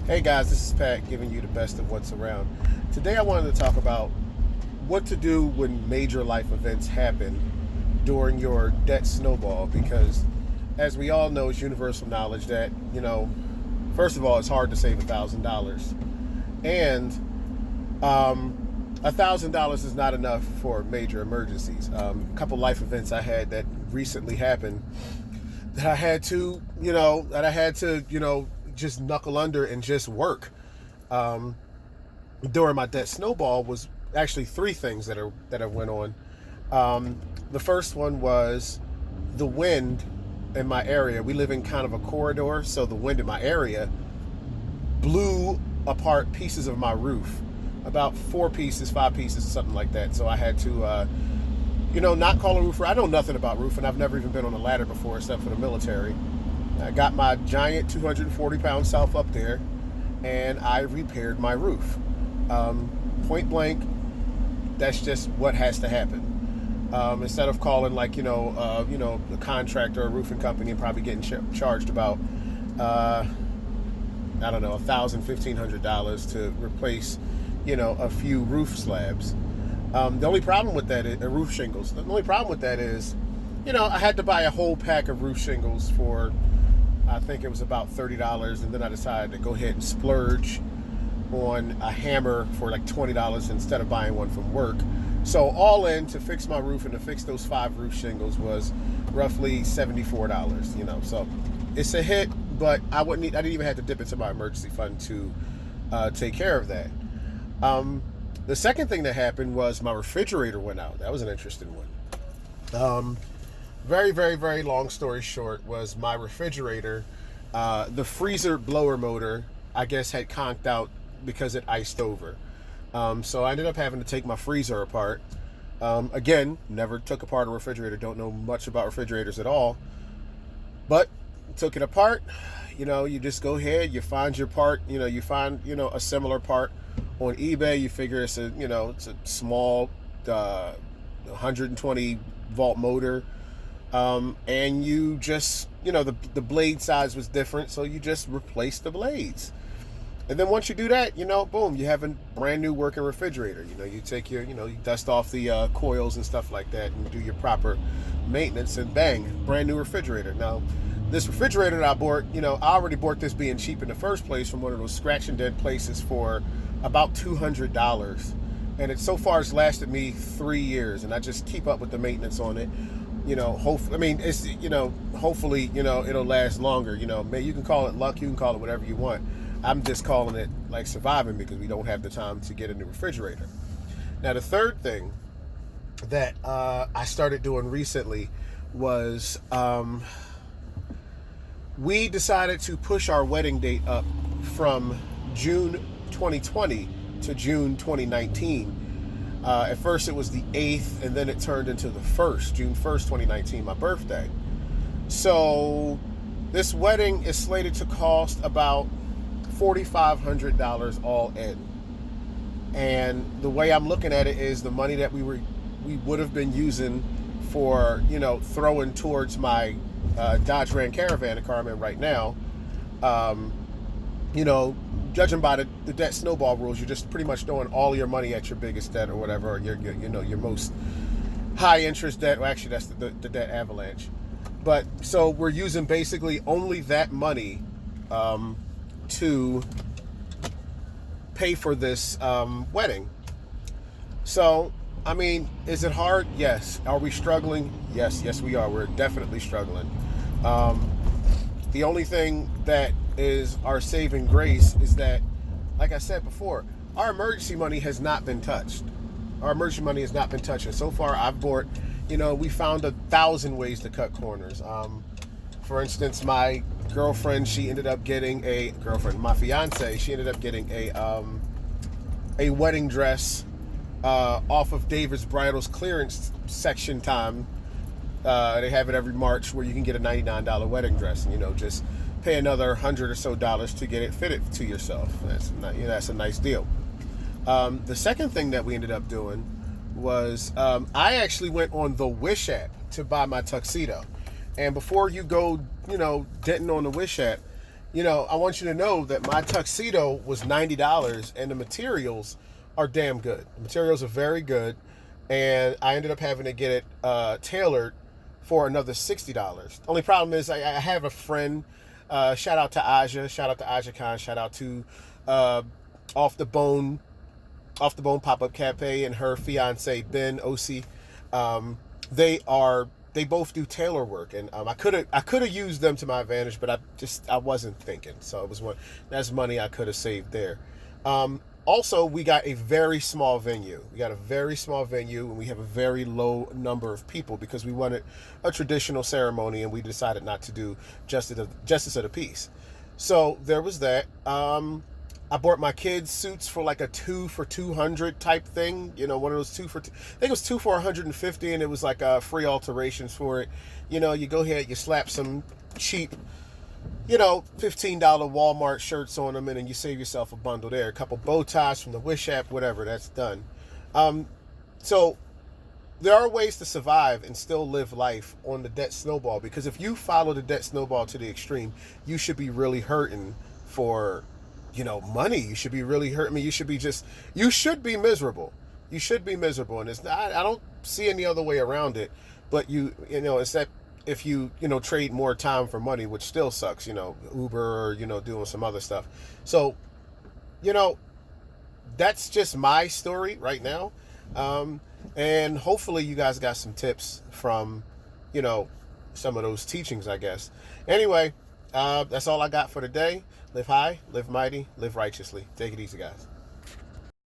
Hey guys, this is Pat giving you the best of what's around. Today I wanted to talk about what to do when major life events happen during your debt snowball, because as we all know, it's universal knowledge that, first of all, it's hard to save $1,000. And $1,000 is not enough for major emergencies. A couple life events I had that recently happened that I had to, just knuckle under and just work. During my debt snowball was actually three things that I went on. The first one was the wind in my area. We live in kind of a corridor, so the wind in my area blew apart pieces of my roof, about 4 pieces, 5 pieces, something like that. So I had to, not call a roofer. I know nothing about roofing. I've never even been on a ladder before, except for the military. I got my giant 240-pound self up there, and I repaired my roof. Point blank, that's just what has to happen. Instead of calling a contractor or a roofing company and probably getting charged about, $1,000, $1,500 to replace, a few roof slabs. The only problem with that is roof shingles. The only problem with that is, I had to buy a whole pack of roof shingles for, I think it was about $30, and then I decided to go ahead and splurge on a hammer for like $20 instead of buying one from work. So all in, to fix my roof and to fix those 5 roof shingles was roughly $74. So it's a hit, but I didn't even have to dip into my emergency fund to take care of that. The second thing that happened was my refrigerator went out. That was an interesting one. Very, very, very long story short was my refrigerator, the freezer blower motor, I guess, had conked out because it iced over. So I ended up having to take my freezer apart. Again, never took apart a refrigerator, don't know much about refrigerators at all, but took it apart. You just go ahead, you find your part, you find, a similar part on eBay. You figure it's a small 120 volt motor. And you just, the blade size was different, so you just replace the blades. And then once you do that, boom, you have a brand new working refrigerator. You take your, you dust off the coils and stuff like that and do your proper maintenance, and bang, brand new refrigerator. Now, this refrigerator that I bought, I already bought this being cheap in the first place from one of those scratch and dent places for about $200. And it so far has lasted me 3 years, and I just keep up with the maintenance on it. Hopefully, it'll last longer. You can call it luck, you can call it whatever you want. I'm just calling it like surviving, because we don't have the time to get a new refrigerator. Now, the third thing that I started doing recently was we decided to push our wedding date up from June 2020 to June 2019. At first it was the 8th, and then it turned into the 1st, June 1st, 2019, my birthday. So this wedding is slated to cost about $4,500 all in. And the way I'm looking at it is the money that we would have been using for, throwing towards my Dodge Ram Caravan car I'm in right now, judging by the debt snowball rules, you're just pretty much throwing all your money at your biggest debt or whatever, or your most high interest debt. Well, actually, that's the debt avalanche. But so we're using basically only that money to pay for this wedding. So, is it hard? Yes. Are we struggling? Yes, we are. We're definitely struggling. The only thing that is our saving grace is that, like I said before, our emergency money has not been touched. And so far, I've bought, we found 1,000 ways to cut corners. For instance, my girlfriend, she ended up getting my fiance, she ended up getting a wedding dress off of David's Bridal's clearance section time. They have it every March where you can get a $99 wedding dress, and just pay another $100 or so to get it fitted to yourself. That's a nice deal. The second thing that we ended up doing was I actually went on the Wish app to buy my tuxedo. And before you go, denting on the Wish app, I want you to know that my tuxedo was $90 and the materials are damn good. The materials are very good. And I ended up having to get it tailored for another $60. Only problem is I have a friend, shout out to Aja Khan, shout out to uh, Off the Bone Pop-Up Cafe and her fiance Ben OC. Um, they both do tailor work, and I could have used them to my advantage, but I wasn't thinking. So that's money I could have saved there. Also, we got a very small venue. And we have a very low number of people because we wanted a traditional ceremony, and we decided not to do justice of the peace. So there was that. I bought my kids suits for like a 2 for 200 type thing. One of those 2 for I think it was 2 for 150, and it was like free alterations for it. You go ahead, you slap some cheap, $15 Walmart shirts on them, and then you save yourself a bundle there. A couple bow ties from the Wish app, whatever, that's done. So there are ways to survive and still live life on the debt snowball, because if you follow the debt snowball to the extreme, you should be really hurting for money. You should be really hurting me. You should be miserable. You should be miserable. And I don't see any other way around it. But it's that if you trade more time for money, which still sucks, Uber or, doing some other stuff. So, that's just my story right now. And hopefully you guys got some tips from, some of those teachings, I guess. Anyway, that's all I got for today. Live high, live mighty, live righteously. Take it easy, guys.